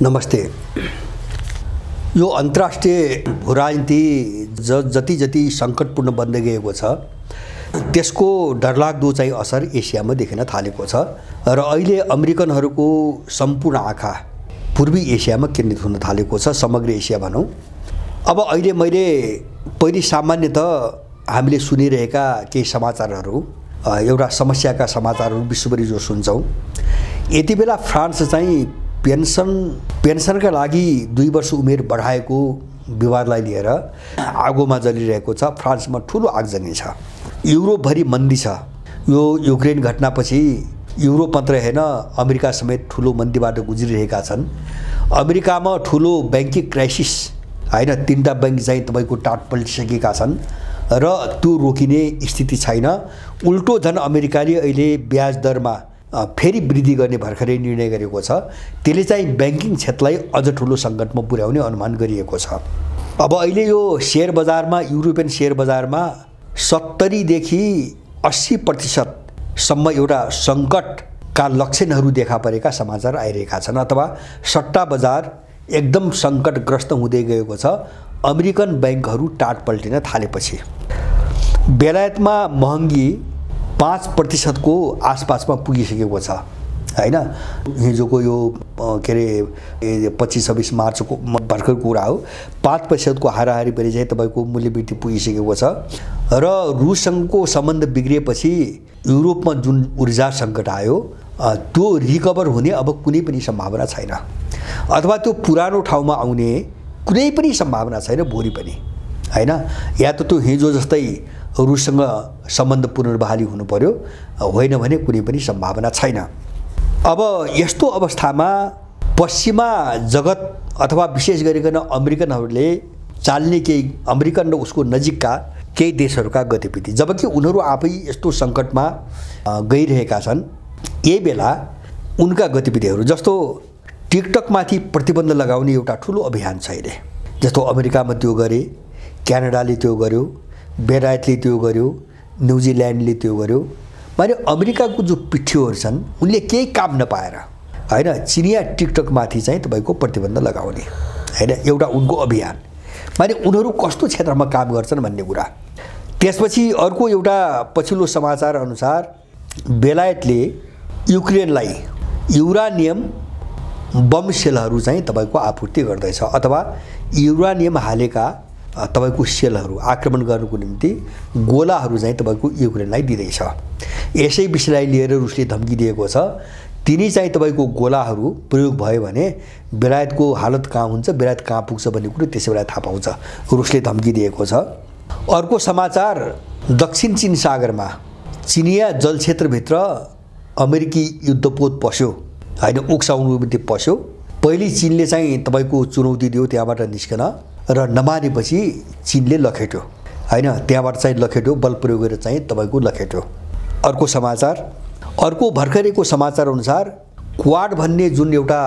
नमस्ते। यो अन्तर्राष्ट्रिय भूराजनीति जति जति सङ्कटपूर्ण बन्दै गएको छ त्यसको डरलाग्दो चाहिँ असर एसियामा देखिन थालेको छ र अहिले अमेरिकनहरूको सम्पूर्ण आँखा पूर्वी एसियामा केन्द्रित हुन थालेको छ, समग्र एसिया भनौँ। अब अहिले मैले पहिले सामान्यतः हामीले सुनिरहेका केही समाचारहरू, एउटा समस्याका समाचारहरू विश्वभरि जो सुन्छौँ, यति बेला फ्रान्स चाहिँ पेन्सनका लागि 2 वर्ष उमेर बढाएको विवादलाई लिएर आगोमा जलिरहेको छ। फ्रान्समा ठुलो आगजनी छ, युरोपभरि मन्दी छ। यो युक्रेन घटनापछि युरोप मात्रै हैन, अमेरिका समेत ठुलो मन्दीबाट गुज्रिरहेका छन्। अमेरिकामा ठुलो बैंकिङ क्राइसिस हैन, 3टा बैंक चाहिँ तपाईको टाट पल्टिसकेका छन् र त्यो रोकिने स्थिति छैन। उल्टो झन् अमेरिकाले अहिले ब्याज दरमा फेरि वृद्धि गर्ने भर्खरै निर्णय गरेको छ। त्यसले चाहिँ बैंकिङ क्षेत्रलाई अझ ठुलो सङ्कटमा पुर्याउने अनुमान गरिएको छ। अब अहिले यो शेयर बजारमा, युरोपियन शेयर बजारमा 70 देखि 80% सम्म एउटा सङ्कटका लक्षणहरू देखा परेका समाचार आइरहेका छन्, अथवा सट्टा बजार एकदम सङ्कटग्रस्त हुँदै गएको छ अमेरिकन बैंकहरू टाट पल्टिन थालेपछि। बेलायतमा महँगी 5% को आसपासमा पुगिसकेको छ हैन। हिजोको यो के अरे 25-26 मार्चको भर्खर कुरा हो, 5% को हाराहारी पनि चाहिँ तपाईको मूल्यवृद्धि पुगिसकेको छ। र रुससँगको सम्बन्ध बिग्रिएपछि युरोपमा जुन ऊर्जा सङ्कट आयो त्यो रिकभर हुने अब कुनै पनि सम्भावना छैन, अथवा त्यो पुरानो ठाउँमा आउने कुनै पनि सम्भावना छैन भोलि पनि हैन। या त त्यो हिजो जस्तै रुससँग सम्बन्ध पुनर्बहाली हुनु पर्यो, होइन भने कुनै पनि सम्भावना छैन। अब यस्तो अवस्थामा पश्चिमा जगत अथवा विशेष गरिकन अमेरिकनहरूले चाल्ने केही अमेरिकन र उसको नजिकका केही देशहरूका गतिविधि, जबकि उनीहरू आफै यस्तो सङ्कटमा गइरहेका छन्, यही बेला उनका गतिविधिहरू जस्तो टिकटकमाथि प्रतिबन्ध लगाउने एउटा ठुलो अभियान छ अहिले। जस्तो अमेरिकामा त्यो गरे, क्यानाडाले त्यो गर्यो, बेलायतले त्यो गर्यो, न्युजिल्यान्डले त्यो गर्यो। माने अमेरिकाको जो पिठ्योहरू छन् उनले केही काम नपाएर हैन चिनिया टिकटकमाथि चाहिँ तपाईको प्रतिबन्ध लगाउने हैन, एउटा उनको अभियान। माने उनीहरू कस्तो क्षेत्रमा काम गर्छन् भन्ने कुरा। त्यसपछि अर्को एउटा पछिल्लो समाचार अनुसार बेलायतले युक्रेनलाई युरानियम बम सेलहरू चाहिँ तपाईको आपूर्ति गर्दैछ, अथवा युरानियम हालेका तपाईको सेलहरू आक्रमण गर्नको निम्ति गोलाहरू चाहिँ तपाईको युक्रेनलाई दिँदैछ। यसै विषयलाई लिएर रुसले धम्की दिएको छ, तिनी चाहिँ तपाईको गोलाहरू प्रयोग भयो भने बेलायतको हालत कहाँ हुन्छ, बेलायत कहाँ पुग्छ भन्ने कुरो त्यसै बेला थाहा पाउँछ, रुसले धम्की दिएको छ। अर्को समाचार, दक्षिण चीन सागरमा चिनिया जलक्षेत्रभित्र अमेरिकी युद्धपोत पस्यो हैन, उक्साउनु निम्ति पस्यो। पहिले चीनले चाहिँ तपाईको चुनौती दियो त्यहाँबाट निस्कन, र नमानेपछि चीनले लखेट्यो हैन, त्यहाँबाट चाहिँ लखेट्यो, बल प्रयोग गरेर चाहिँ तपाईको लखेट्यो। अर्को समाचार, अर्को भर्खरैको समाचार अनुसार क्वाड भन्ने जुन एउटा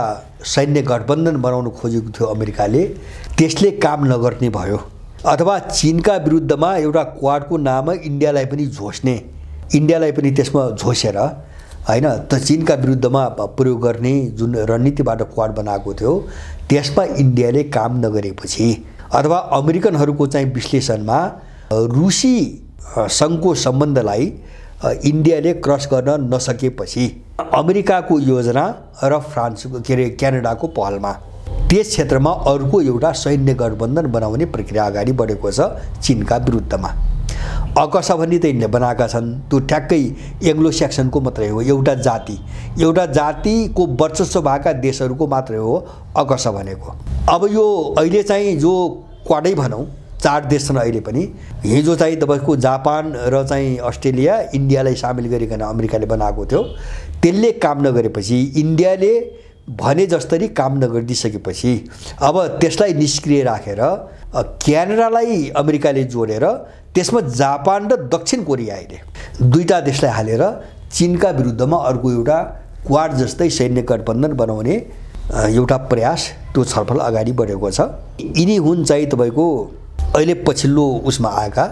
सैन्य गठबन्धन बनाउन खोजेको थियो अमेरिकाले, त्यसले काम नगर्ने भयो, अथवा चीनका विरुद्धमा एउटा क्वाडको नाममा इन्डियालाई पनि झोस्ने, इन्डियालाई पनि त्यसमा झोसेर हैन त चीनका विरुद्धमा प्रयोग गर्ने जुन रणनीतिबाट क्वाड बनाएको थियो त्यसमा इन्डियाले काम नगरेपछि, अथवा अमेरिकनहरूको चाहिँ विश्लेषणमा रुसी सँगको सम्बन्धलाई इन्डियाले क्रस गर्न नसकेपछि अमेरिकाको योजना र फ्रान्सको के अरे क्यानाडाको पहलमा त्यस क्षेत्रमा अर्को एउटा सैन्य गठबन्धन बनाउने प्रक्रिया अगाडि बढेको छ चीनका विरुद्धमा। अकस भन्ने त यिनले बनाएका छन्, त्यो ठ्याक्कै एङ्ग्लो स्याक्सनको मात्रै हो, एउटा जातिको वर्चस्व भएका देशहरूको मात्रै हो अकस भनेको। अब यो अहिले चाहिँ जो क्वाडै भनौँ 4 देश छन् अहिले पनि, हिजो चाहिँ तपाईको जापान र चाहिँ अस्ट्रेलिया इन्डियालाई सामेल गरिकन अमेरिकाले बनाएको थियो, त्यसले काम नगरेपछि इन्डियाले भने जस्तरी काम नगरिदिसकेपछि अब त्यसलाई निष्क्रिय राखेर क्यानाडालाई अमेरिकाले जोडेर त्यसमा जापान र दक्षिण कोरियाले 2टा देशलाई हालेर चीनका विरुद्धमा अर्को एउटा क्वाड जस्तै सैन्य गठबन्धन बनाउने एउटा प्रयास, त्यो छलफल अगाडि बढेको छ। यिनी हुन् चाहिँ तपाईको अहिले पछिल्लो उसमा आएका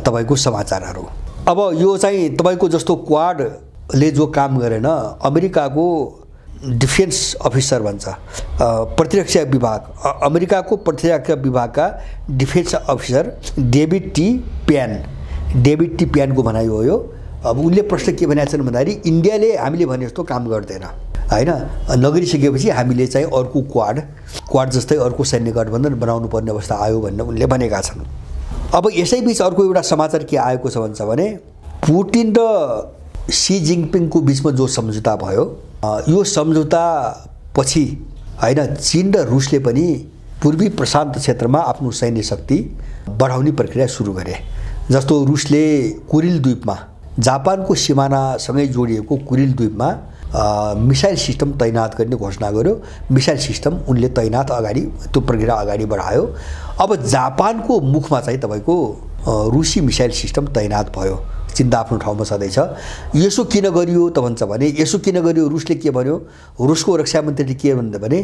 तपाईको समाचारहरू। अब यो चाहिँ तपाईको जस्तो क्वाडले जो काम गरेन, अमेरिकाको डिफेन्स अफिसर भन्छ, प्रतिरक्षा विभाग, अमेरिकाको प्रतिरक्षा विभागका डिफेन्स अफिसर डेभिड टी प्यानको भनाइ हो यो। अब उनले प्रश्न के भनेका छन् भन्दाखेरि इन्डियाले हामीले भने जस्तो काम गर्दैन हैन, नगरिसकेपछि हामीले चाहिँ अर्को क्वाड जस्तै अर्को सैन्य गठबन्धन बनाउनु पर्ने अवस्था आयो भनेर उनले भनेका छन्। अब यसैबीच अर्को एउटा समाचार के आएको छ भन्छ भने पुटिन र सी जिङपिङको बिचमा जो सम्झौता भयो, यो सम्झौता पछि हैन चीन र रुसले पनि पूर्वी प्रशान्त क्षेत्रमा आफ्नो सैन्य शक्ति बढाउने प्रक्रिया सुरु गरे। जस्तो रुसले कुरिल द्वीपमा जापानको सिमानासँगै जोडिएको कुरिल द्वीपमा मिसाइल सिस्टम तैनात गर्ने घोषणा गर्यो। मिसाइल सिस्टम उनले तैनात अगाडि त्यो प्रक्रिया अगाडि बढायो। अब जापानको मुखमा चाहिँ तपाईको रुसी मिसाइल सिस्टम तैनात भयो। चिन्ता आफ्नो ठाउँमा छँदैछ। यसो किन गरियो त भन्छ भने, यसो किन गरियो, रुसले के भन्यो, रुसको रक्षा मन्त्रीले के भन्दै भने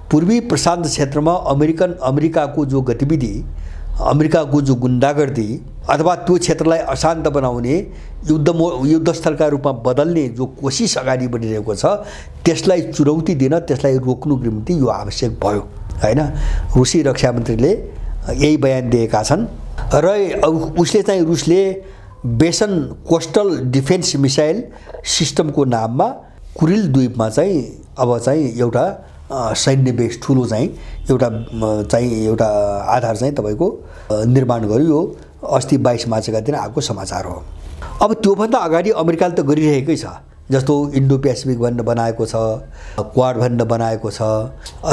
पूर्वी प्रशान्त क्षेत्रमा अमेरिकाको जो गतिविधि, अमेरिकाको जो गुण्डागर्दी अथवा त्यो क्षेत्रलाई अशान्त बनाउने युद्धस्थलका रूपमा बदल्ने जो कोसिस अगाडि बढिरहेको छ त्यसलाई चुनौती दिन, त्यसलाई रोक्नुको निम्ति यो आवश्यक भयो हैन। रुसी रक्षा मन्त्रीले यही बयान दिएका छन्। र उसले चाहिँ रुसले बेसन कोस्टल डिफेन्स मिसाइल सिस्टमको नाममा कुरिल द्वीपमा चाहिँ अब चाहिँ एउटा सैन्य बेस ठुलो चाहिँ एउटा आधार चाहिँ तपाईको निर्माण गर्यो। यो अस्ति 22 मार्चका दिन आएको समाचार हो। अब त्योभन्दा अगाडि अमेरिकाले त गरिरहेकै छ। जस्तो इन्डो पेसिफिक भनेर बनाएको छ, क्वाड भनेर बनाएको छ,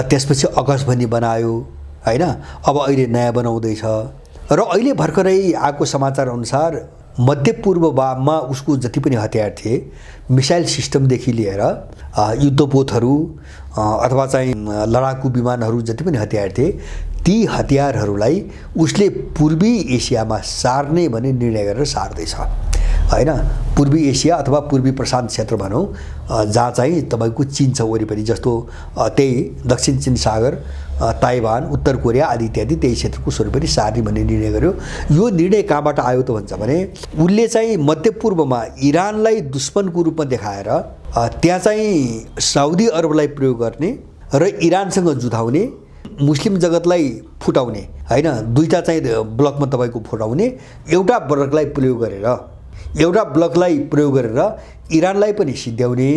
त्यसपछि अगस भन्ने बनायो हैन। अब अहिले नयाँ बनाउँदैछ। र अहिले भर्खरै आएको समाचार अनुसार मध्यपूर्वमा उसको जति पनि हतियार थिए, मिसाइल सिस्टमदेखि लिएर युद्धपोतहरू अथवा चाहिँ लडाकु विमानहरू जति पनि हतियार थिए, ती हतियारहरूलाई उसले पूर्वी एसियामा सार्ने भन्ने निर्णय गरेर सार्दैछ हैन। पूर्वी एसिया अथवा पूर्वी प्रशान्त क्षेत्र भनौँ, जहाँ चाहिँ तपाईको चीन छ वरिपरि, जस्तो त्यही दक्षिण चीन सागर, ताइवान, उत्तर कोरिया आदि इत्यादि त्यही क्षेत्रको वरिपरि सार्ने भन्ने निर्णय गर्यो। यो निर्णय कहाँबाट आयो त भन्छ भने उनले चाहिँ मध्यपूर्वमा इरानलाई दुश्मनको रूपमा देखाएर त्यहाँ चाहिँ साउदी अरबलाई प्रयोग गर्ने र इरानसँग जुधाउने, मुस्लिम जगतलाई फुटाउने हैन, दुईटा चाहिँ ब्लकमा तपाईको फुटाउने, एउटा ब्लकलाई प्रयोग गरेर इरानलाई पनि सिद्ध्याउने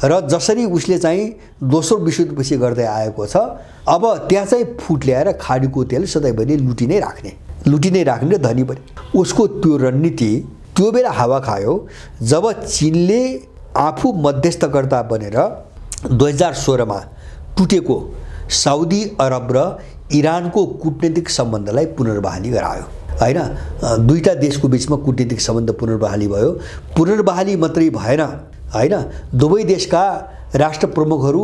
र जसरी उसले चाहिँ दोस्रो विश्वयुद्धपछि गर्दै आएको छ, अब त्यहाँ चाहिँ फुट ल्याएर खाडीको तेल सधैँभरि लुटी नै राख्ने र धनी पनि। उसको त्यो रणनीति त्यो बेला हावा खायो जब चीनले आफू मध्यस्थकर्ता बनेर 2016 मा टुटेको साउदी अरब र इरानको कूटनीतिक सम्बन्धलाई पुनर्बहाली गरायो हैन। दुईटा देशको बीचमा कूटनीतिक सम्बन्ध पुनर्बहाली भयो। पुनर्बहाली मात्रै भएन हैन, दुवै देशका राष्ट्र प्रमुखहरू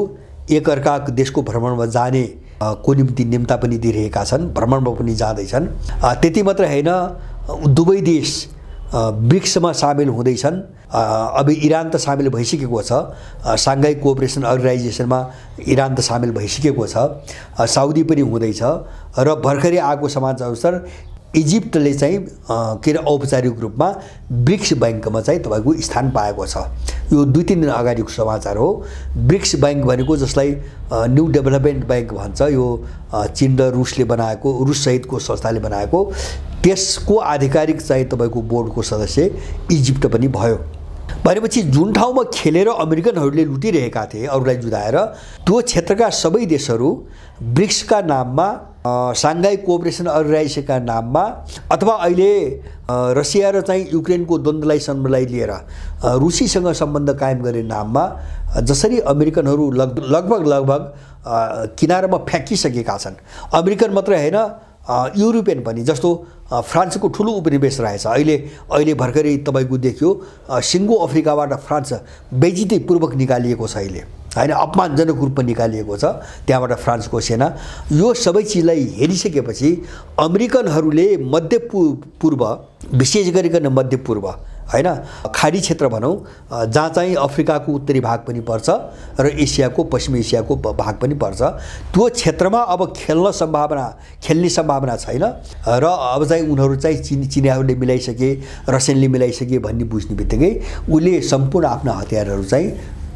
एकअर्काको देशको भ्रमणमा जाने को निम्ति निम्ता पनि दिइरहेका छन्, भ्रमणमा पनि जाँदैछन्। त्यति मात्रै हैन, दुवै देश ब्रिक्समा सामेल हुँदैछन्। अब इरान त सामेल भइसकेको छ, साङ्घाई कोअपरेसन अर्गनाइजेसनमा इरान त सामेल भइसकेको छ, साउदी पनि हुँदैछ। र भर्खरै आएको समाचार अनुसार इजिप्टले चाहिँ के अरे औपचारिक रूपमा ब्रिक्स बैंकमा चाहिँ तपाईको स्थान पाएको छ। यो 2-3 दिन अगाडिको समाचार हो। ब्रिक्स बैंक भनेको जसलाई न्यू डेभलपमेन्ट बैंक भन्छ, यो चीन र रुसले बनाएको, रुस सहितको संस्थाले बनाएको, त्यसको आधिकारिक चाहिँ तपाईको बोर्डको सदस्य इजिप्ट पनि भयो। भनेपछि जुन ठाउँमा खेलेर अमेरिकनहरूले लुटिरहेका थिए अरूलाई जुधाएर, त्यो क्षेत्रका सबै देशहरू ब्रिक्सका नाममा, साङ्घाई कोअपरेसन अर्गनाइजेसनका नाममा, अथवा अहिले रसिया र चाहिँ युक्रेनको द्वन्द्वलाई लिएर रुसीसँग सम्बन्ध कायम गर्ने नाममा जसरी अमेरिकनहरू लगभग किनारमा फ्याँकिसकेका छन्। अमेरिकन मात्रै हैन, युरोपियन पनि, जस्तो फ्रान्सको ठुलो उपनिवेश रहेछ। अहिले भर्खरै तपाईको देखियो सिङ्गो अफ्रिकाबाट फ्रान्स बेइज्जतीपूर्वक निकालिएको छ अहिले हैन, अपमानजनक रूपमा निकालिएको छ त्यहाँबाट फ्रान्सको सेना। यो सबै चिजलाई हेरिसकेपछि अमेरिकनहरूले मध्यपूर्व, विशेष गरिकन मध्यपूर्व हैन, खाडी क्षेत्र भनौँ, जहाँ चाहिँ अफ्रिकाको उत्तरी भाग पनि पर्छ र एसियाको, पश्चिमी एसियाको भाग पनि पर्छ, त्यो क्षेत्रमा अब खेल्ने सम्भावना छैन। र अब चाहिँ उनीहरू चाहिँ चिनियाहरूले मिलाइसके, रसियनले मिलाइसके भन्ने बुझ्ने बित्तिकै उसले सम्पूर्ण आफ्ना हतियारहरू चाहिँ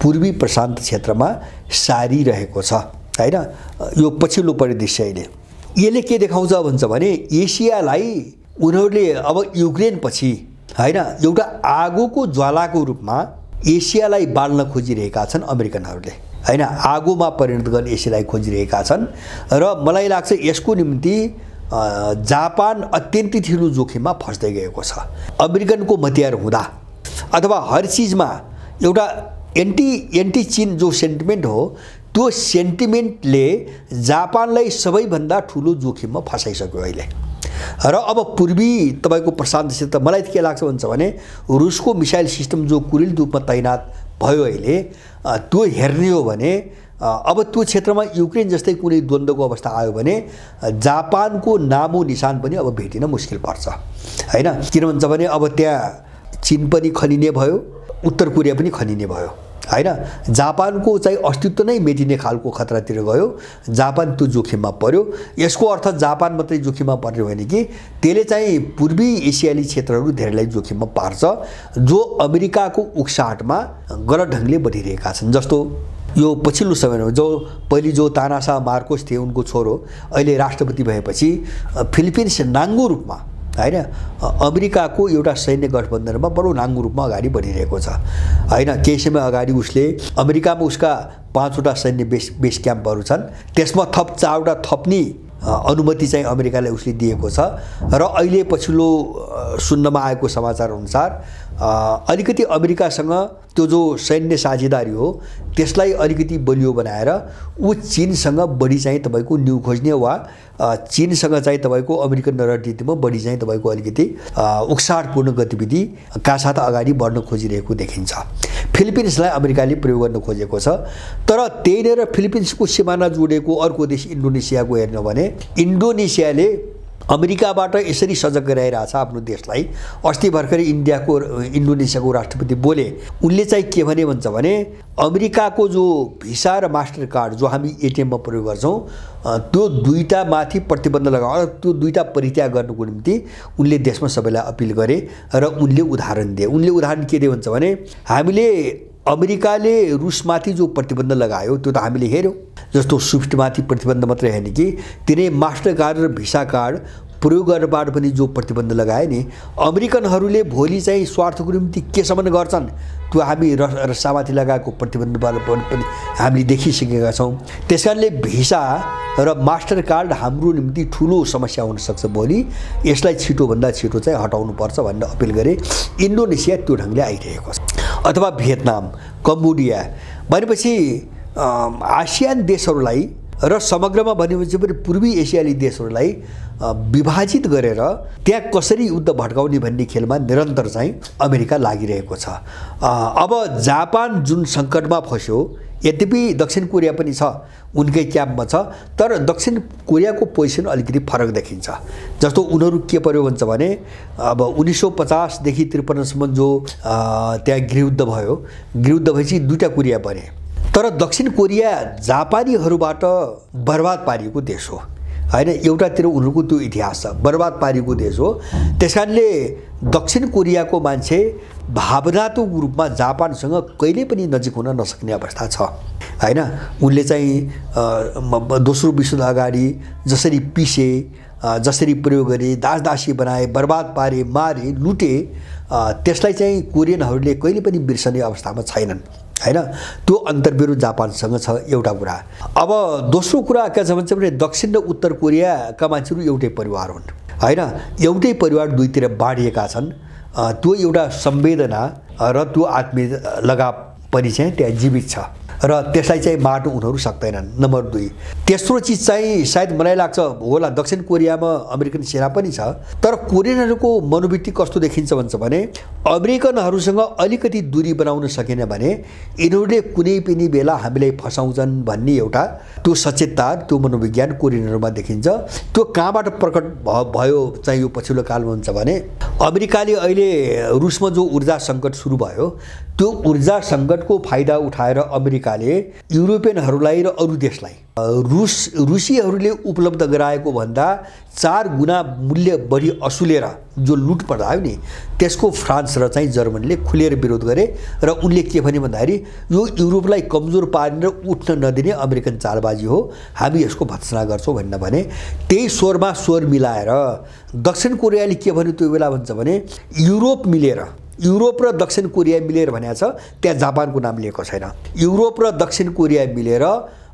पूर्वी प्रशान्त क्षेत्रमा सारिरहेको छ हैन। यो पछिल्लो परिदृश्यले यसले के देखाउँछ भन्छ भने एसियालाई उनीहरूले अब युक्रेन पछि हैन एउटा आगोको ज्वालाको रूपमा एसियालाई बाल्न खोजिरहेका छन् अमेरिकनहरूले हैन। आगोमा परिणत गर्न एसियालाई खोजिरहेका छन् र मलाई लाग्छ यसको निम्ति जापान अत्यन्तै ठुलो जोखिममा फस्दै गएको छ। अमेरिकनको मतियार हुँदा अथवा हर चिजमा एउटा एन्टी चीन जो सेन्टिमेन्ट हो त्यो सेन्टिमेन्टले जापानलाई सबैभन्दा ठुलो जोखिममा फसाइसक्यो अहिले। र अब पूर्वी तपाईको प्रशान्त क्षेत्र मलाई के लाग्छ भन्छ भने रुसको मिसाइल सिस्टम जो कुरिल रूपमा तैनात भयो अहिले त्यो हेर्ने हो भने अब त्यो क्षेत्रमा युक्रेन जस्तै कुनै द्वन्द्वको अवस्था आयो भने जापानको नामो निशान पनि अब भेटिन मुस्किल पर्छ हैन। किन भन्छ भने अब त्यहाँ चीन पनि खनिने भयो, उत्तर कोरिया पनि खनिने भयो हैन। जापानको चाहिँ अस्तित्व नै मेटिने खालको खतरातिर गयो, जापान त्यो जोखिममा पर्यो। यसको अर्थ जापान मात्रै जोखिममा पर्ने होइन कि त्यसले चाहिँ पूर्वी एसियाली क्षेत्रहरू धेरैलाई जोखिममा पार्छ जो अमेरिकाको उक्साहटमा गलत ढङ्गले बढिरहेका छन्। जस्तो यो पछिल्लो समयमा जो पहिले जो तानाशाह मार्कोस थिए उनको छोरो अहिले राष्ट्रपति भएपछि फिलिपिन्स नाङ्गो रूपमा हैन अमेरिकाको एउटा सैन्य गठबन्धनमा बडो नाङ्गो रूपमा अगाडि बढिरहेको छ हैन। केही समय अगाडि उसले अमेरिकामा उसका 5 वटा सैन्य बेस क्याम्पहरू छन्, त्यसमा थप 4 वटा थप्ने अनुमति चाहिँ अमेरिकालाई उसले दिएको छ। र अहिले पछिल्लो सुन्नमा आएको समाचार अनुसार अलिकति अमेरिकासँग त्यो जो सैन्य साझेदारी हो त्यसलाई अलिकति बलियो बनाएर ऊ चीनसँग बढी चाहिँ तपाईको न्यू खोज्ने वा चीनसँग चाहिँ तपाईको अमेरिकन रणनीतिमा बढी चाहिँ तपाईको अलिकति उक्साहटपूर्ण गतिविधिका साथ अगाडि बढ्न खोजिरहेको देखिन्छ। फिलिपिन्सलाई अमेरिकाले प्रयोग गर्न खोजेको छ, तर त्यहीँनिर फिलिपिन्सको सिमाना जोडेको अर्को देश इन्डोनेसियाको हेर्नु भने इन्डोनेसियाले अमेरिकाबाट यसरी सजग गराइरहेछ आफ्नो देशलाई। अस्ति भर्खरै इन्डोनेसियाको राष्ट्रपति बोले, उनले चाहिँ के भने भन्छ भने अमेरिकाको जो भिसा र मास्टर कार्ड जो हामी एटिएममा प्रयोग गर्छौँ त्यो दुईटा माथि प्रतिबन्ध लगाएर त्यो दुईटा परित्याग गर्नुको निम्ति उनले देशमा सबैलाई अपिल गरे र उनले उदाहरण दिए। उनले उदाहरण के दिए भन्छ भने हामीले अमेरिकाले रुसमाथि जो प्रतिबन्ध लगायो त्यो त हामीले हेर्यौँ, जस्तो स्विफ्टमाथि प्रतिबन्ध मात्रै होइन कि तिनै मास्टर कार्ड र भिसा कार्ड प्रयोग गर्नबाट पनि जो प्रतिबन्ध लगाए नि अमेरिकनहरूले भोलि चाहिँ स्वार्थको निम्ति केसम्म गर्छन् त्यो हामी रसामाथि लगाएको प्रतिबन्धबाट पनि हामीले देखिसकेका छौँ। त्यसकारणले भिसा र मास्टर कार्ड हाम्रो निम्ति ठुलो समस्या हुनसक्छ भोलि, यसलाई छिटोभन्दा छिटो चाहिँ हटाउनुपर्छ भनेर अपिल गरे। इन्डोनेसिया त्यो ढङ्गले आइरहेको छ। अथवा भियतनाम, कम्बोडिया भनेपछि आसियान देशहरूलाई र समग्रमा भनेपछि पनि पूर्वी एसियाली देशहरूलाई विभाजित गरेर त्यहाँ कसरी युद्ध भड्काउने भन्ने खेलमा निरन्तर चाहिँ अमेरिका लागिरहेको छ। अब जापान जुन सङ्कटमा फस्यो, यद्यपि दक्षिण कोरिया पनि छ उनकै क्याम्पमा छ, तर दक्षिण कोरियाको पोजिसन अलिकति फरक देखिन्छ। जस्तो उनीहरू के पर्यो भन्छ भने अब 1950 देखि 53 सम्म जो त्यहाँ गृहयुद्ध भयो, गृहयुद्ध भएपछि दुईटा कोरिया बने, तर दक्षिण कोरिया जापानीहरूबाट बर्बाद पारिएको देश हो हैन। एउटातिर उनीहरूको त्यो इतिहास छ, बर्बाद पारिएको देश हो। त्यसकारणले दक्षिण कोरियाको मान्छे भावनात्मक रूपमा जापानसँग कहिले पनि नजिक हुन नसक्ने अवस्था छ हैन। उनले चाहिँ दोस्रो विश्वयुद्ध अगाडि जसरी पिसे, जसरी प्रयोग गरे, दासदासी बनाए, बर्बाद पारे, मारे, लुटे, त्यसलाई चाहिँ कोरियनहरूले कहिले पनि बिर्सने अवस्थामा छैनन् हैन। त्यो अन्तर्विरोध जापानसँग छ एउटा कुरा। अब दोस्रो कुरा के छ भने दक्षिण र उत्तर कोरियाका मान्छेहरू एउटै परिवार हुन् हैन, एउटै परिवार दुईतिर बाँडिएका छन्। त्यो एउटा संवेदना र त्यो आत्मीय लगाव पनि चाहिँ त्यहाँ जीवित छ र त्यसलाई चाहिँ मार्नु उनीहरू सक्दैनन्। नम्बर 2, तेस्रो चिज चाहिँ सायद मलाई लाग्छ होला दक्षिण कोरियामा अमेरिकन सेना पनि छ, तर कोरियनहरूको मनोवृत्ति कस्तो देखिन्छ भन्छ भने अमेरिकनहरूसँग अलिकति दूरी बनाउन सकेन भने यिनीहरूले कुनै पनि बेला हामीलाई फसाउँछन् भन्ने एउटा त्यो सचेतता, त्यो मनोविज्ञान कोरियनहरूमा देखिन्छ। त्यो कहाँबाट प्रकट भयो चाहिँ यो पछिल्लो कालमा हुन्छ भने अमेरिकाले अहिले रुसमा जो ऊर्जा सङ्कट सुरु भयो त्यो ऊर्जा सङ्कटको फाइदा उठाएर अमेरिका अमेरिकाले युरोपियनहरूलाई र अरू देशलाई रुसीहरूले उपलब्ध गराएको भन्दा 4 गुणा मूल्य बढी असुलेर जो लुटपट आयो नि त्यसको फ्रान्स र चाहिँ जर्मनीले खुलेर विरोध गरे र उनले के भने भन्दाखेरि यो युरोपलाई कमजोर पार्ने र उठ्न नदिने अमेरिकन चालबाजी हो, हामी यसको भत्सना गर्छौँ भने त्यही स्वरमा स्वर मिलाएर दक्षिण कोरियाले के भन्यो त्यो बेला भन्छ भने युरोप र दक्षिण कोरिया मिलेर भनेको छ, त्यहाँ जापानको नाम लिएको छैन। युरोप र दक्षिण कोरिया मिलेर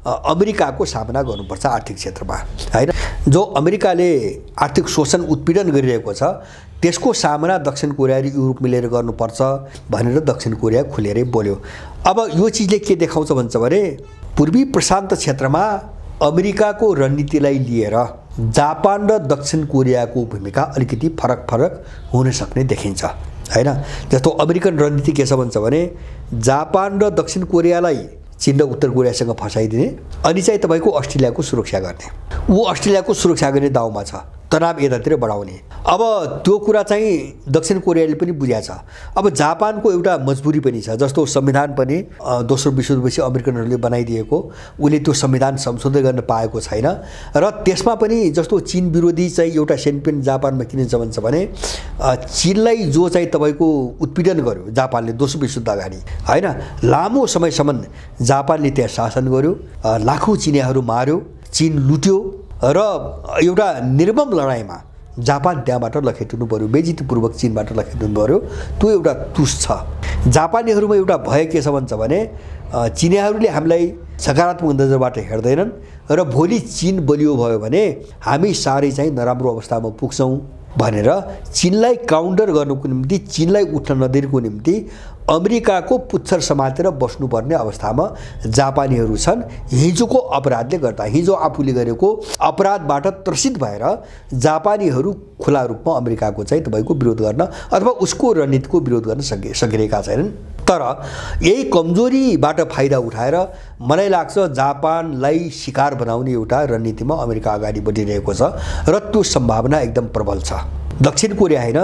अमेरिकाको सामना गर्नुपर्छ आर्थिक क्षेत्रमा, हैन। जो अमेरिकाले आर्थिक शोषण उत्पीडन गरिरहेको छ त्यसको सामना दक्षिण कोरिया र युरोप मिलेर गर्नुपर्छ भनेर दक्षिण कोरिया खुलेरै बोल्यो। अब यो चिजले के देखाउँछ भन्छ भने पूर्वी प्रशान्त क्षेत्रमा अमेरिकाको रणनीतिलाई लिएर जापान र दक्षिण कोरियाको भूमिका अलिकति फरक हुन सक्ने देखिन्छ, हैन। जस्तो अमेरिकन रणनीति के छ भन्छ भने जापान र दक्षिण कोरियालाई चीन र उत्तर कोरियासँग फसाइदिने अनि चाहिँ तपाईको अस्ट्रेलियाको सुरक्षा गर्ने, ऊ अस्ट्रेलियाको सुरक्षा गर्ने दाउमा छ, तनाव यतातिर बढाउने। अब त्यो कुरा चाहिँ दक्षिण कोरियाले पनि बुझाएको छ। अब जापानको एउटा मजबुरी पनि छ, जस्तो संविधान पनि दोस्रो विश्वयुद्धपछि अमेरिकनहरूले बनाइदिएको, उसले त्यो संविधान संशोधन गर्न पाएको छैन र त्यसमा पनि जस्तो चीन विरोधी चाहिँ एउटा सेन्टिमेन्ट जापानमा किन छ भन्छ भने चीनलाई जो चाहिँ तपाईको उत्पीडन गर्यो जापानले दोस्रो विश्वयुद्ध अगाडि, हैन, लामो समयसम्म जापानले त्यहाँ शासन गर्यो, लाखौं चिनियाहरू मार्यो, चीन लुट्यो र एउटा निर्मम लडाइँमा जापान त्यहाँबाट लखेटिनु पर्यो, बेइज्जतीपूर्वक चीनबाट लखेटिनु पर्यो। त्यो एउटा तुस छ। जापानीहरूमा एउटा भय के छ भन्छ भने चिनियाहरूले हामीलाई सकारात्मक नजरबाट हेर्दैनन् र भोलि चीन बलियो भयो भने हामी साह्रै चाहिँ नराम्रो अवस्थामा पुग्छौँ भनेर चीनलाई काउन्टर गर्नुको निम्ति, चीनलाई उठ्न नदिनुको निम्ति अमेरिकाको पुच्छर समातेर बस्नुपर्ने अवस्थामा जापानीहरू छन्। हिजोको अपराधले गर्दा, हिजो आफूले गरेको अपराधबाट त्रसित भएर जापानीहरू खुला रूपमा अमेरिकाको चाहिँ तपाईको विरोध गर्न अथवा उसको रणनीतिको विरोध गर्न सकिरहेका छैनन्। तर यही कमजोरीबाट फाइदा उठाएर मलाई लाग्छ जापानलाई शिकार बनाउने एउटा रणनीतिमा अमेरिका अगाडि बढिरहेको छ र त्यो सम्भावना एकदम प्रबल छ। दक्षिण कोरिया हैन,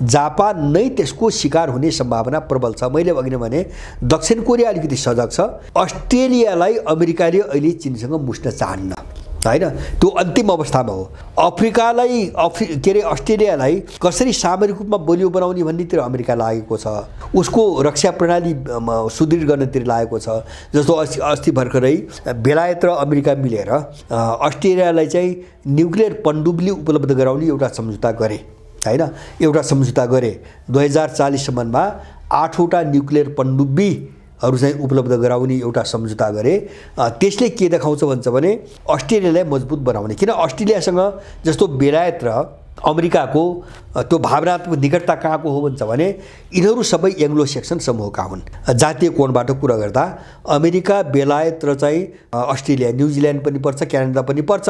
जापान नै त्यसको शिकार हुने सम्भावना प्रबल छ। मैले अघि नै भने दक्षिण कोरिया अलिकति सजग छ। अस्ट्रेलियालाई अमेरिकाले अहिले चीनसँग मुस्न चाहन्न, हैन, त्यो अन्तिम अवस्थामा हो। अफ्रिकालाई अस्ट्रेलियालाई कसरी सामरिक रूपमा बलियो बनाउने भन्नेतिर अमेरिका लागेको छ, उसको रक्षा प्रणाली सुदृढ गर्नतिर लागेको छ। जस्तो अस्ति भर्खरै बेलायत र अमेरिका मिलेर अस्ट्रेलियालाई चाहिँ न्युक्लियर पनडुब्बी उपलब्ध गराउने एउटा सम्झौता गरे, हैन, एउटा सम्झौता गरे। 2040 सम्ममा 8वटा न्युक्लियर पनडुब्बीहरू चाहिँ उपलब्ध गराउने एउटा सम्झौता गरे। त्यसले के देखाउँछ भन्छ भने अस्ट्रेलियालाई मजबुत बनाउने, किन अस्ट्रेलियासँग जस्तो बेलायत र अमेरिकाको त्यो भावनात्मक निकटता कहाँको हो भन्छ भने यिनीहरू सबै एङ्ग्लो सेक्सन समूहका हुन्। जातीय कोणबाट कुरा गर्दा अमेरिका, बेलायत र चाहिँ अस्ट्रेलिया, न्युजिल्यान्ड पनि पर्छ, क्यानाडा पनि पर्छ,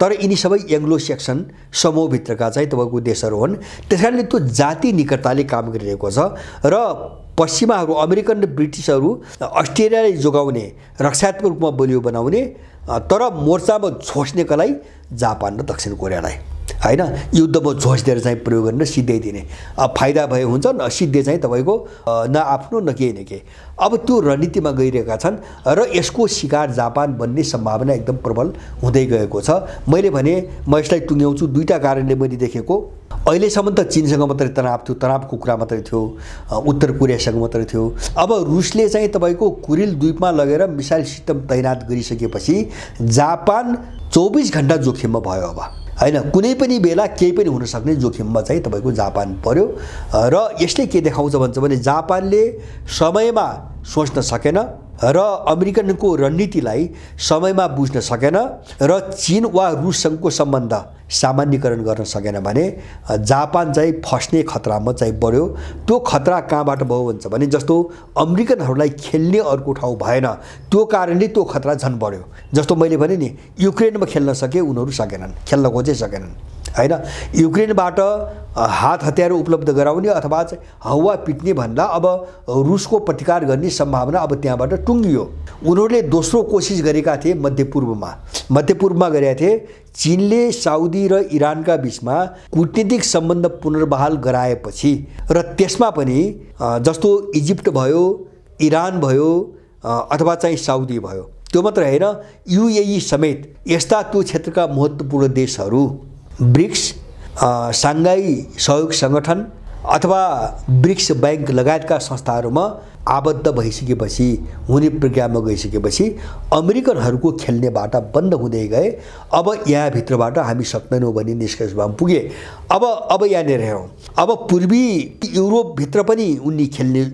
तर यिनी सबै एङ्ग्लो सेक्सन समूहभित्रका चाहिँ तपाईँको देशहरू हुन्। त्यसकारणले त्यो जाति निकटताले काम गरिरहेको छ र पश्चिमाहरू अमेरिकन र ब्रिटिसहरू अस्ट्रेलियालाई जोगाउने, रक्षात्मक रूपमा बलियो बनाउने, तर मोर्चामा झोस्नेका लागि जापान र दक्षिण कोरियालाई, हैन, युद्धमा झोस्दिएर चाहिँ प्रयोग गर्न सिद्ध्याइदिने। अब फाइदा भए हुन्छ, न सिद्धे चाहिँ तपाईँको न आफ्नो न केही न केही। अब त्यो रणनीतिमा गइरहेका छन् र यसको शिकार जापान बन्ने सम्भावना एकदम प्रबल हुँदै गएको छ। मैले भने म यसलाई टुङ्ग्याउँछु दुईटा कारणले मैले देखेको। अहिलेसम्म त चीनसँग मात्रै तनाव थियो, तनावको कुरा मात्रै थियो, उत्तर कोरियासँग मात्रै थियो। अब रुसले चाहिँ तपाईँको कुरिल द्वीपमा लगेर मिसाइल सिस्टम तैनात गरिसकेपछि जापान 24 घण्टा जोखिममा भयो। अब हैन, कुनै पनि बेला केही पनि हुन सक्ने जोखिममा चाहिँ तपाईको जापान पर्यो र यसले के देखाउँछ भन्छ भने जापानले समयमा सोच्न सकेन र अमेरिकनको रणनीतिलाई समयमा बुझ्न सकेन र चीन वा रुससँगको सम्बन्ध सामान्यकरण गर्न सकेन भने जापान चाहिँ फस्ने खतरामा चाहिँ बढ्यो। त्यो खतरा कहाँबाट भयो भन्छ भने जस्तो अमेरिकनहरूलाई खेल्ने अर्को ठाउँ भएन, त्यो कारणले त्यो खतरा झन् बढ्यो। जस्तो मैले भने नि युक्रेनमा खेल्न सके, उनीहरू सकेनन्, खेल्न खोजे सकेनन्, हैन। युक्रेनबाट हात हतियार उपलब्ध गराउने अथवा हावा पिट्ने भन्दा अब रुसको प्रतिकार गर्ने सम्भावना अब त्यहाँबाट टुङ्गियो। उनीहरूले दोस्रो कोसिस गरेका थिए मध्यपूर्वमा गरेका थिए। चीनले साउदी र इरानका बीचमा कूटनीतिक सम्बन्ध पुनर्बहाल गराएपछि र त्यसमा पनि जस्तो इजिप्ट भयो, इरान भयो, अथवा चाहिँ साउदी भयो। त्यो मात्र हैन, युएई समेत यस्ता त्यो क्षेत्रका महत्त्वपूर्ण देशहरू ब्रिक्स, साङ्घाई सहयोग सङ्गठन अथवा ब्रिक्स बैंक लगायतका संस्थाहरूमा आबद्ध भइसकेपछि, हुने प्रक्रियामा गइसकेपछि अमेरिकनहरूको खेल्ने बाटा बन्द हुँदै गए। अब यहाँभित्रबाट हामी सक्दैनौँ भन्ने निष्कर्षमा पुगे। अब यहाँनिर हेरौँ, अब पूर्वी युरोपभित्र पनि उनले खेल्ने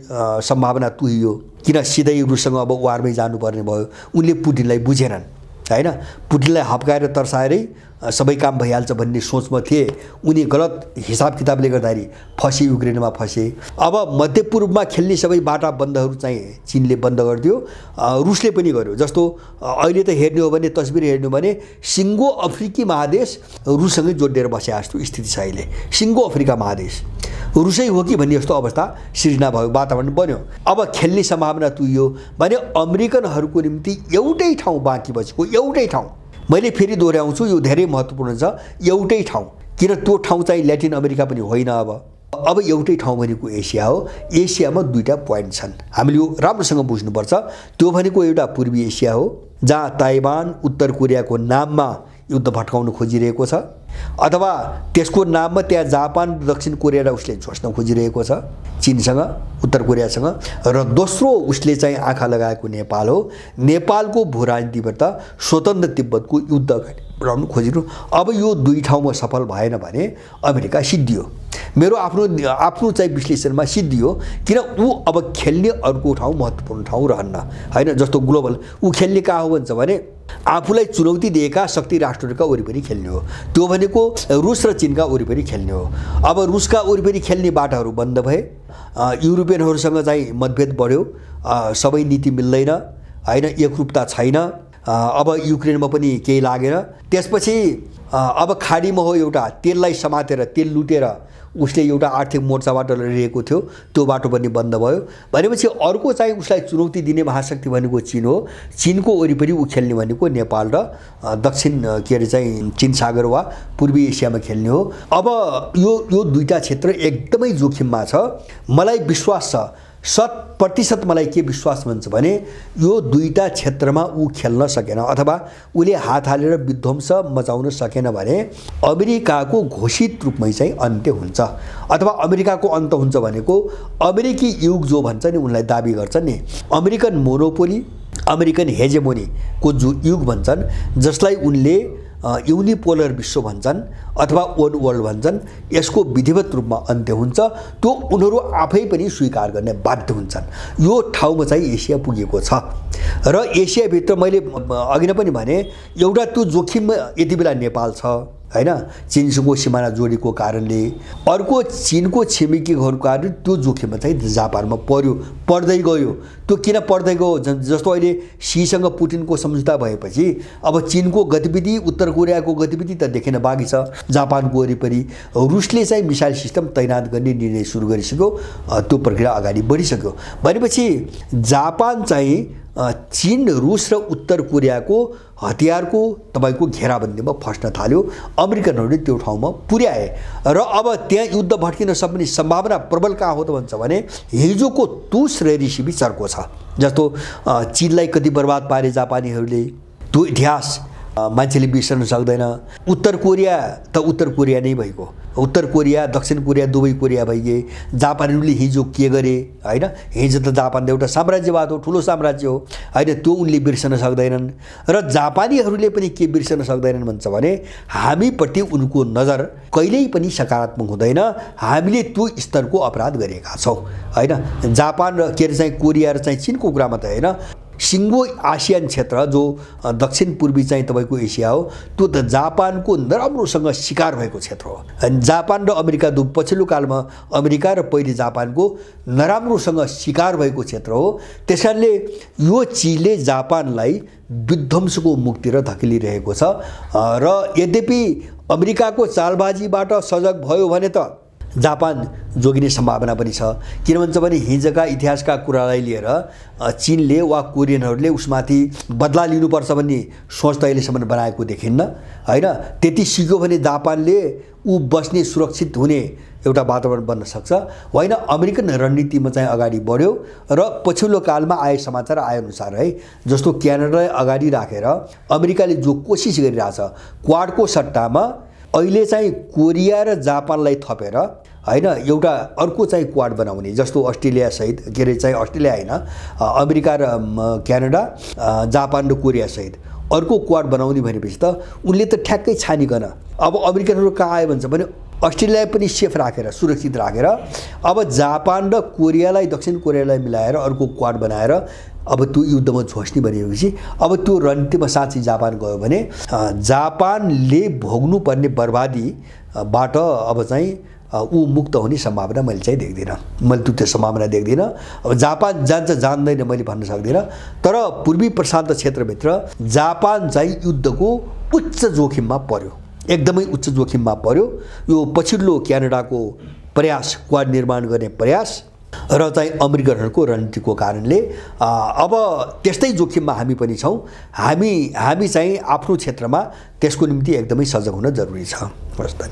सम्भावना तुहियो, किन सिधै रुससँग अब वारमै जानुपर्ने भयो। उनले पुटिनलाई बुझेनन् हैन, पुटिनलाई हप्काएर तर्साएरै सबै काम भइहाल्छ भन्ने सोचमा थिए। उनी गलत हिसाब किताबले गर्दाखेरि फसे, युक्रेनमा फसे। अब मध्यपूर्वमा खेल्ने सबै बाटा बन्दहरू चाहिँ चीनले बन्द गरिदियो, रुसले पनि गर्यो। जस्तो अहिले त हेर्ने हो भने, तस्बिर हेर्नु भने सिङ्गो अफ्रिकी महादेश रुससँगै जोडिएर बसे जस्तो स्थिति छ अहिले। सिङ्गो अफ्रिका महादेश रुसै हो कि भन्ने जस्तो अवस्था सिर्जना भयो, वातावरण बन्यो। अब खेल्ने सम्भावना तुइयो भने अमेरिकनहरूको निम्ति एउटै ठाउँ बाँकी बचेको, एउटै ठाउँ। मैले फेरि दोहोऱ्याउँछु, यो धेरै महत्त्वपूर्ण छ, एउटै ठाउँ। किन त्यो ठाउँ चाहिँ ल्याटिन अमेरिका पनि होइन। अब एउटै ठाउँ भनेको एसिया हो। एसियामा दुईटा पोइन्ट छन्, हामीले यो राम्रोसँग बुझ्नुपर्छ। त्यो भनेको एउटा पूर्वी एसिया हो, जहाँ ताइवान उत्तर कोरियाको नाममा युद्ध भट्काउन खोजिरहेको छ, अथवा त्यसको नाममा त्यहाँ जापान दक्षिण कोरियालाई उसले झोस्न खोजिरहेको छ, चीनसँग, उत्तर कोरियासँग। र दोस्रो उसले चाहिँ आँखा लगाएको नेपाल हो। नेपालको भूराजनीतिबाट स्वतन्त्र तिब्बतको युद्ध गराउन खोजिनु। अब यो दुई ठाउँमा सफल भएन भने अमेरिका सिद्धियो। मेरो आफ्नो चाहिँ विश्लेषणमा सिद्धियो, किन ऊ अब खेल्ने अर्को ठाउँ महत्त्वपूर्ण ठाउँ रहन्न हैन। जस्तो ग्लोबल ऊ खेल्ने कहाँ हो भन्छ भने आफूलाई चुनौती दिएका शक्ति राष्ट्रहरूका वरिपरि खेल्ने हो। त्यो भनेको रुस र चीनका वरिपरि खेल्ने हो। अब रुसका वरिपरि खेल्ने बाटाहरू बन्द भए, युरोपियनहरूसँग चाहिँ मतभेद बढ्यो, सबै नीति मिल्दैन हैन, एकरूपता छैन। अब युक्रेनमा पनि केही लागेन। त्यसपछि अब खाडीमा हो, एउटा तेललाई समातेर, तेल लुटेर उसले एउटा आर्थिक मोर्चाबाट लडिरहेको थियो, त्यो बाटो पनि बन्द भयो। भनेपछि अर्को चाहिँ उसलाई चुनौती दिने महाशक्ति भनेको चीन हो। चीनको वरिपरि ऊ खेल्ने भनेको नेपाल र दक्षिण के अरे चाहिँ चीन सागर वा पूर्वी एसियामा खेल्ने हो। अब यो दुईटा क्षेत्र एकदमै जोखिममा छ। मलाई विश्वास छ, 100% मलाई के विश्वास भन्छ भने यो दुईटा क्षेत्रमा ऊ खेल्न सकेन, अथवा उसले हात हालेर विध्वंस मचाउन सकेन भने अमेरिकाको घोषित रूपमै चाहिँ अन्त्य हुन्छ। अथवा अमेरिकाको अन्त हुन्छ भनेको अमेरिकी युग जो भन्छ नि, उनलाई दाबी गर्छन् नि, अमेरिकन मोनोपोली, अमेरिकन हेजेमोनीको जो युग भन्छन्, जसलाई उनले युनिपोलर विश्व भन्छन् अथवा वन वर्ल्ड भन्छन्, यसको विधिवत रूपमा अन्त्य हुन्छ। त्यो उनीहरू आफै पनि स्वीकार गर्ने बाध्य हुन्छन्। यो ठाउँमा चाहिँ एसिया पुगेको छ। र एसियाभित्र मैले अघि नै पनि भने, एउटा त्यो जोखिम यति बेला नेपाल छ हैन, चीनसँगको सिमाना जोडेको कारणले। अर्को चीनको छिमेकीहरूको कारण त्यो जोखिममा चाहिँ जापानमा पर्दै गयो। त्यो किन पर्दै गयो, जस्तो अहिले सीसँग पुटिनको सम्झौता भएपछि अब चीनको गतिविधि, उत्तर कोरियाको गतिविधि त देखेन बाँकी छ। जापानको वरिपरि रुसले चाहिँ मिसाइल सिस्टम तैनात गर्ने निर्णय सुरु गरिसक्यो, त्यो प्रक्रिया अगाडि बढिसक्यो। भनेपछि जापान चाहिँ चीन, रुस र उत्तर कोरियाको हतियारको तपाईँको घेराबन्दीमा फस्न थाल्यो। अमेरिकनहरूले त्यो ठाउँमा पुर्याए र अब त्यहाँ युद्ध भड्किन सक्ने सम्भावना प्रबल कहाँ हो त भन्छ भने हिजोको तुस र ऋषि चर्को छ। जस्तो चीनलाई कति बर्बाद पारे जापानीहरूले, त्यो इतिहास मान्छेले बिर्सन सक्दैन। उत्तर कोरिया त उत्तर कोरिया नै भइगयो, उत्तर कोरिया दक्षिण कोरिया दुवै कोरिया भइगए। जापानीहरूले हिजो के गरे हैन, हिजो त जापान एउटा साम्राज्यवाद हो, ठुलो साम्राज्य हो हैन, त्यो उनले बिर्सन सक्दैनन्। र जापानीहरूले पनि के बिर्सन सक्दैनन् भन्छ भने हामीपट्टि उनको नजर कहिल्यै पनि सकारात्मक हुँदैन, हामीले त्यो स्तरको अपराध गरेका छौँ हैन। जापान र के अरे चाहिँ कोरिया र चाहिँ चीनको कुरा मात्रै हैन, सिङ्गो आसियान क्षेत्र जो दक्षिण पूर्वी चाहिँ तपाईँको एसिया हो, त्यो त जापानको नराम्रोसँग शिकार भएको क्षेत्र हो। जापान र अमेरिका पछिल्लो कालमा अमेरिका र पहिले जापानको नराम्रोसँग शिकार भएको क्षेत्र हो। त्यसैले यो चिजले जापानलाई विध्वंसको मुखतिर धकेलिरहेको छ। र यद्यपि अमेरिकाको चालबाजीबाट सजग भयो भने त जापान जोगिने सम्भावना पनि छ। किन भन्छ भने हिजोका इतिहासका कुरालाई लिएर चीनले वा कोरियनहरूले उसमाथि बदला लिनुपर्छ भन्ने सोच त अहिलेसम्म बनाएको देखिन्न हैन। त्यति सिक्यो भने जापानले ऊ बस्ने सुरक्षित हुने एउटा वातावरण बन्न सक्छ। होइन, अमेरिकन रणनीतिमा चाहिँ अगाडि बढ्यो र पछिल्लो कालमा आए समाचार आएअनुसार है, जस्तो क्यानाडालाई अगाडि राखेर अमेरिकाले जो कोसिस गरिरहेछ क्वाडको सट्टामा अहिले चाहिँ कोरिया र जापानलाई थपेर हैन एउटा अर्को चाहिँ क्वाड बनाउने, जस्तो अस्ट्रेलिया सहित के अरे चाहिँ अस्ट्रेलिया होइन, अमेरिका र क्यानाडा, जापान र कोरिया सहित अर्को क्वाड बनाउने भनेपछि त उनले त ठ्याक्कै छानिकन अब अमेरिकनहरू कहाँ आयो भन्छ भने अस्ट्रेलिया पनि सेफ राखेर सुरक्षित राखेर अब जापान र कोरियालाई दक्षिण कोरियालाई मिलाएर अर्को क्वाड बनाएर अब त्यो युद्धमा झोस्ने भनेपछि अब त्यो रणनीतिमा साँच्चै जापान गयो भने जापानले भोग्नुपर्ने बर्बादीबाट अब चाहिँ ऊ मुक्त हुने सम्भावना मैले चाहिँ देख्दिनँ। मैले त्यो सम्भावना देख्दिनँ। अब जापान जान्छ जान्दैन मैले भन्न सक्दिनँ, तर पूर्वी प्रशान्त क्षेत्रभित्र जापान चाहिँ युद्धको उच्च जोखिममा पर्यो, एकदमै उच्च जोखिममा पर्यो। यो पछिल्लो क्यानाडाको प्रयास, क्वाड निर्माण गर्ने प्रयास र चाहिँ अमेरिकनहरूको रणनीतिको कारणले अब त्यस्तै जोखिममा हामी पनि छौँ। हामी चाहिँ आफ्नो क्षेत्रमा त्यसको निम्ति एकदमै सजग हुन जरुरी छ। हस् त।